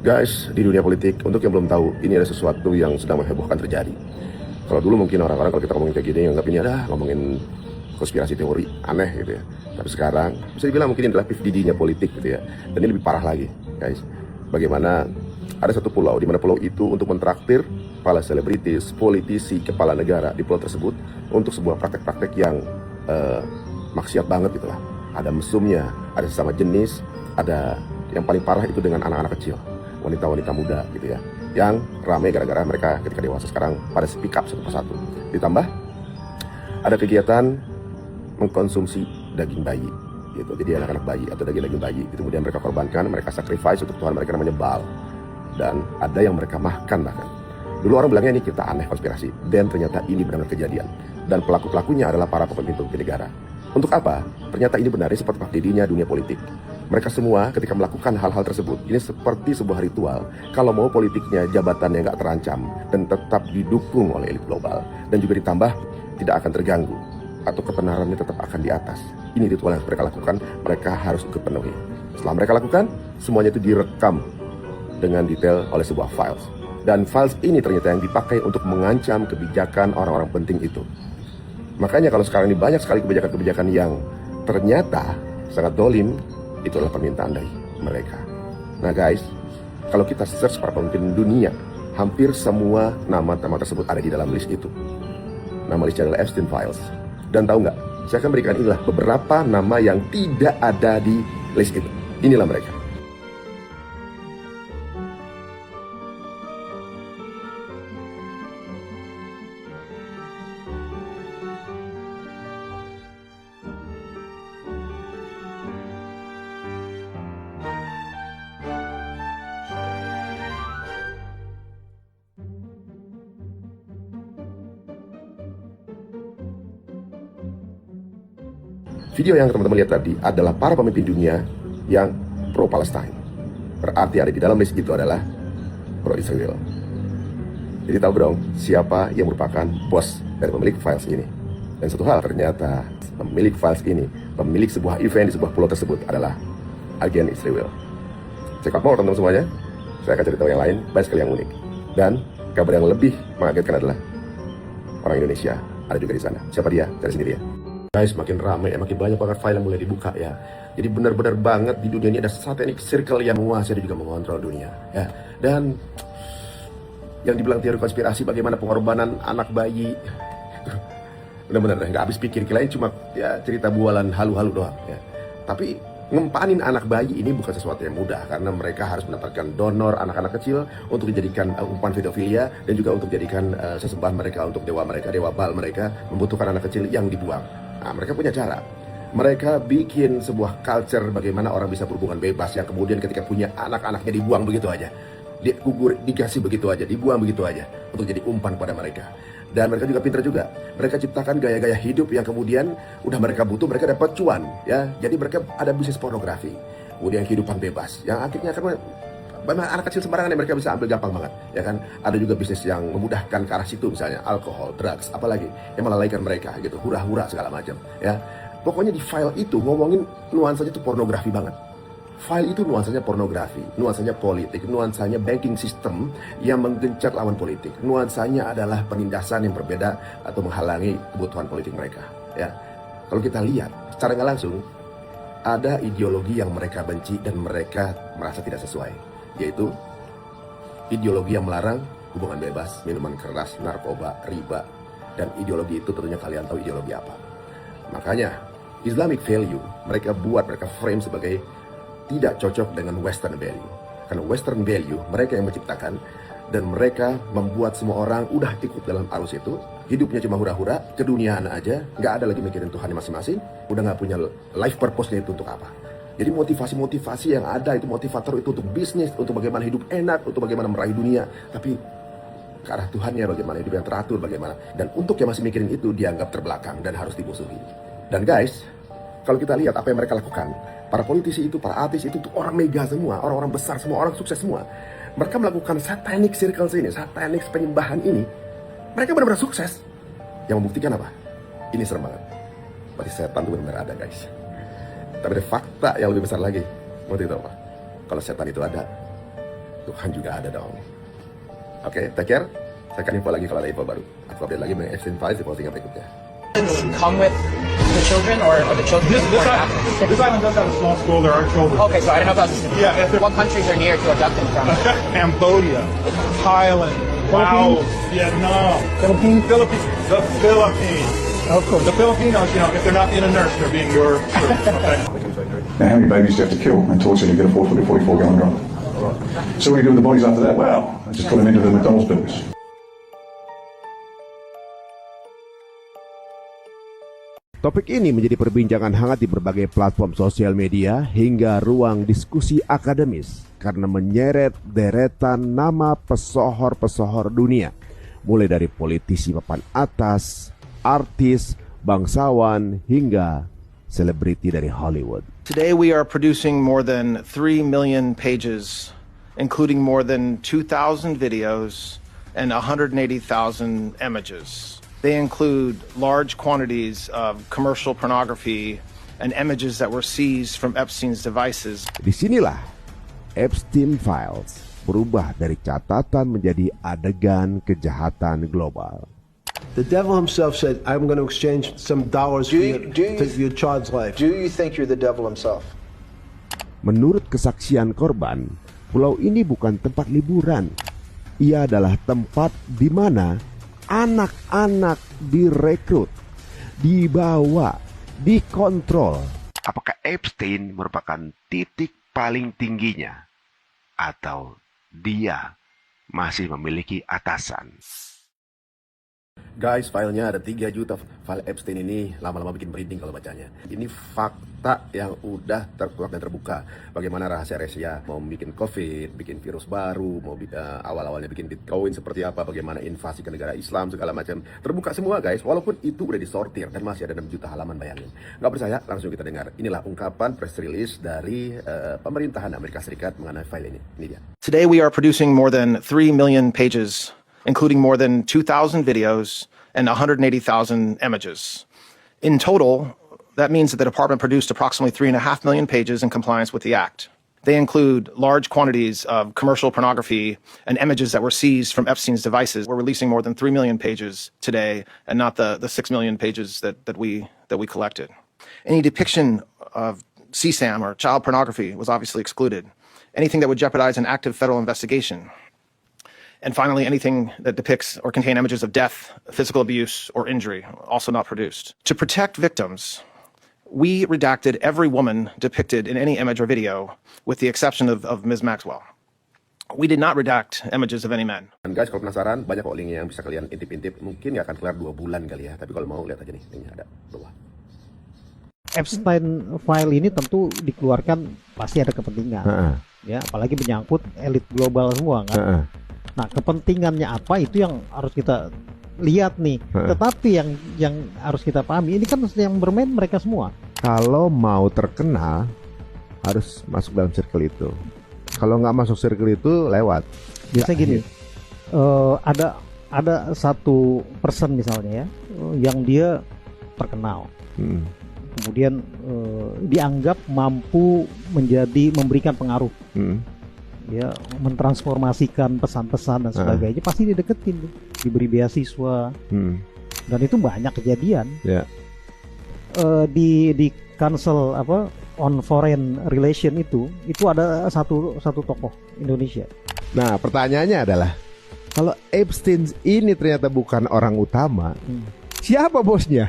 Guys, di dunia politik, untuk yang belum tahu, ini ada sesuatu yang sedang menghebohkan terjadi. Kalau dulu mungkin orang-orang kalau kita ngomongin kayak gini, nganggap ini ada ngomongin konspirasi teori, aneh gitu ya. Tapi sekarang, bisa dibilang mungkin ini adalah PVDD-nya politik gitu ya. Dan ini lebih parah lagi, guys. Bagaimana ada satu pulau, di mana pulau itu untuk mentraktir kepala selebritis, politisi, kepala negara di pulau tersebut untuk sebuah praktek-praktek yang maksiat banget gitu lah. Ada mesumnya, ada sesama jenis, ada yang paling parah itu dengan anak-anak kecil, wanita-wanita muda gitu ya, yang ramai gara-gara mereka ketika dewasa sekarang pada speak up satu persatu. Ditambah ada kegiatan mengkonsumsi daging bayi gitu. Jadi anak-anak bayi atau daging-daging bayi itu kemudian mereka korbankan, mereka sacrifice untuk Tuhan mereka namanya Baal, dan ada yang mereka makan bahkan. Dulu orang bilangnya ini kita aneh, konspirasi, dan ternyata ini benar-benar kejadian, dan pelaku-pelakunya adalah para pemimpin negara. Untuk apa? Ternyata ini benar, seperti PVDD-nya dunia politik. Mereka semua ketika melakukan hal-hal tersebut, ini seperti sebuah ritual. Kalau mau politiknya, jabatannya nggak terancam dan tetap didukung oleh elit global, dan juga ditambah tidak akan terganggu atau kebenarannya tetap akan di atas. Ini ritual yang mereka lakukan, mereka harus ikut penuhi. Setelah mereka lakukan, semuanya itu direkam dengan detail oleh sebuah files. Dan files ini ternyata yang dipakai untuk mengancam kebijakan orang-orang penting itu. Makanya kalau sekarang ini banyak sekali kebijakan-kebijakan yang ternyata sangat dolim, itu adalah permintaan dari mereka. Nah guys, kalau kita search para pemimpin dunia, hampir semua nama-nama tersebut ada di dalam list itu. Nama listnya adalah Epstein Files. Dan tahu nggak, saya akan berikan inilah beberapa nama yang tidak ada di list itu. Inilah mereka. Video yang teman-teman lihat tadi adalah para pemimpin dunia yang pro-Palestine. Berarti ada di dalam list itu adalah pro-Israel. Jadi tahu dong siapa yang merupakan bos dari pemilik files ini. Dan satu hal, ternyata pemilik files ini, pemilik sebuah event di sebuah pulau tersebut adalah agen Israel. Check out more teman-teman semuanya. Saya akan cerita yang lain, banyak sekali yang unik. Dan kabar yang lebih mengagetkan adalah orang Indonesia ada juga di sana. Siapa dia? Cari sendiri ya. Guys, makin ramai ya, makin banyak banget file yang mulai dibuka ya. Jadi benar-benar banget di dunia ini ada satanic circle yang menguasai dan juga mengontrol dunia ya. Dan yang dibilang teori konspirasi bagaimana pengorbanan anak bayi, benar-benar nggak habis pikir, kirain cuma ya cerita bualan halu-halu doang ya. Tapi ngempanin anak bayi ini bukan sesuatu yang mudah, karena mereka harus mendapatkan donor anak-anak kecil untuk dijadikan umpan pedofilia, dan juga untuk dijadikan sesembahan mereka untuk dewa mereka, dewa Baal mereka membutuhkan anak kecil yang dibuang. Nah, mereka punya cara. Mereka bikin sebuah culture bagaimana orang bisa berhubungan bebas, yang kemudian ketika punya anak-anaknya dibuang begitu aja, dikasih begitu aja, dibuang begitu aja untuk jadi umpan pada mereka. Dan mereka juga pintar juga. Mereka ciptakan gaya-gaya hidup yang kemudian udah mereka butuh, mereka dapat cuan ya. Jadi mereka ada bisnis pornografi, kemudian kehidupan bebas yang akhirnya karena anak kecil sembarangan yang mereka bisa ambil gampang banget ya kan. Ada juga bisnis yang memudahkan ke arah situ, misalnya alkohol, drugs, apalagi yang melalaikan mereka gitu, hura-hura segala macam ya. Pokoknya di file itu ngomongin nuansanya itu pornografi banget. File itu nuansanya pornografi, nuansanya politik, nuansanya banking system yang menggencat lawan politik, nuansanya adalah penindasan yang berbeda atau menghalangi kebutuhan politik mereka ya. Kalau kita lihat secara nggak langsung, ada ideologi yang mereka benci dan mereka merasa tidak sesuai, yaitu ideologi yang melarang hubungan bebas, minuman keras, narkoba, riba. Dan ideologi itu tentunya kalian tahu ideologi apa. Makanya Islamic value mereka frame sebagai tidak cocok dengan Western value. Karena Western value mereka yang menciptakan, dan mereka membuat semua orang udah ikut dalam arus itu. Hidupnya cuma hura-hura, keduniaan aja, nggak ada lagi mikirin Tuhan masing-masing, udah nggak punya life purpose-nya itu untuk apa. Jadi motivasi-motivasi yang ada itu, motivator itu untuk bisnis, untuk bagaimana hidup enak, untuk bagaimana meraih dunia. Tapi ke arah Tuhannya bagaimana, hidup yang teratur bagaimana. Dan untuk yang masih mikirin itu dianggap terbelakang dan harus dimusuhi. Dan guys, kalau kita lihat apa yang mereka lakukan, para politisi itu, para artis itu orang mega semua, orang-orang besar semua, orang sukses semua. Mereka melakukan satanic circles ini, satanic penyembahan ini. Mereka benar-benar sukses. Yang membuktikan apa? Ini serem banget. Berarti setan itu benar-benar ada guys. Tapi ada fakta yang lebih besar lagi. Mau tahu apa? Kalau setan itu ada, Tuhan juga ada dong. Oke, take care. Saya akan info lagi kalau ada info baru. Aku update lagi mengenai Epstein Files di postingan berikutnya. Come with the children or the children? This island does have a small school. There are children. Okay, so I don't know if that's Yeah. what countries are near to abduct them from. Cambodia, Thailand, Laos, Vietnam, Philippines. The Philippines. Of course. The Filipinos, if they're not being a nurse, they're being your. Okay. Now, how many babies do you have to kill and torture to get a 440 before going drunk? So what do you do with the bodies after that? Well, I just put them into the McDonald's burgers. Topik ini menjadi perbincangan hangat di berbagai platform sosial media hingga ruang diskusi akademis karena menyeret deretan nama pesohor-pesohor dunia, mulai dari politisi papan atas, artis, bangsawan, hingga selebriti dari Hollywood. Today we are producing more than 3 million pages, including more than 2,000 videos and 180,000 images. They include large quantities of commercial pornography and images that were seized from Epstein's devices. Disinilah Epstein Files berubah dari catatan menjadi adegan kejahatan global. The devil himself said, I'm going to exchange some dollars for your child's life. Do you think you're the devil himself? Menurut kesaksian korban, pulau ini bukan tempat liburan. Ia adalah tempat di mana anak-anak direkrut, dibawa, dikontrol. Apakah Epstein merupakan titik paling tingginya? Atau dia masih memiliki atasan? Guys, filenya ada 3 juta file Epstein ini, lama-lama bikin merinding kalau bacanya. Ini fakta yang udah terkuak dan terbuka. Bagaimana rahasia-rahasia mau bikin COVID, bikin virus baru, mau awal-awalnya bikin Bitcoin seperti apa, bagaimana invasi ke negara Islam, segala macam. Terbuka semua guys, walaupun itu udah disortir dan masih ada 6 juta halaman, bayangin. Nggak percaya? Langsung kita dengar. Inilah ungkapan press release dari pemerintahan Amerika Serikat mengenai file ini. Ini dia. Today we are producing more than 3 million pages, including more than 2,000 videos and 180,000 images. In total, that means that the department produced approximately 3.5 million pages in compliance with the Act. They include large quantities of commercial pornography and images that were seized from Epstein's devices. We're releasing more than 3 million pages today, and not the 6 million pages that we collected. Any depiction of CSAM or child pornography was obviously excluded. Anything that would jeopardize an active federal investigation. And finally, anything that depicts or contain images of death, physical abuse, or injury, also not produced. To protect victims, we redacted every woman depicted in any image or video, with the exception of Ms. Maxwell. We did not redact images of any men. Dan guys, kalau penasaran, banyak kok linknya yang bisa kalian intip-intip. Mungkin nggak akan kelar 2 bulan kali ya. Tapi kalau mau, lihat aja nih, linknya ada bawah. Epstein file ini tentu dikeluarkan pasti ada kepentingan, ya, apalagi menyangkut elit global semua kan. Nah, kepentingannya apa itu yang harus kita lihat nih. Tetapi yang harus kita pahami ini kan yang bermain mereka semua. Kalau mau terkenal harus masuk dalam circle itu. Kalau nggak masuk circle itu lewat. Biasa gini, ada satu person misalnya ya, yang dia terkenal, kemudian dianggap mampu memberikan pengaruh. Ya, mentransformasikan pesan-pesan dan sebagainya, pasti dideketin, diberi beasiswa, dan itu banyak kejadian. Di Council on Foreign Relation itu ada satu tokoh Indonesia. Nah, pertanyaannya adalah, kalau Epstein ini ternyata bukan orang utama, siapa bosnya?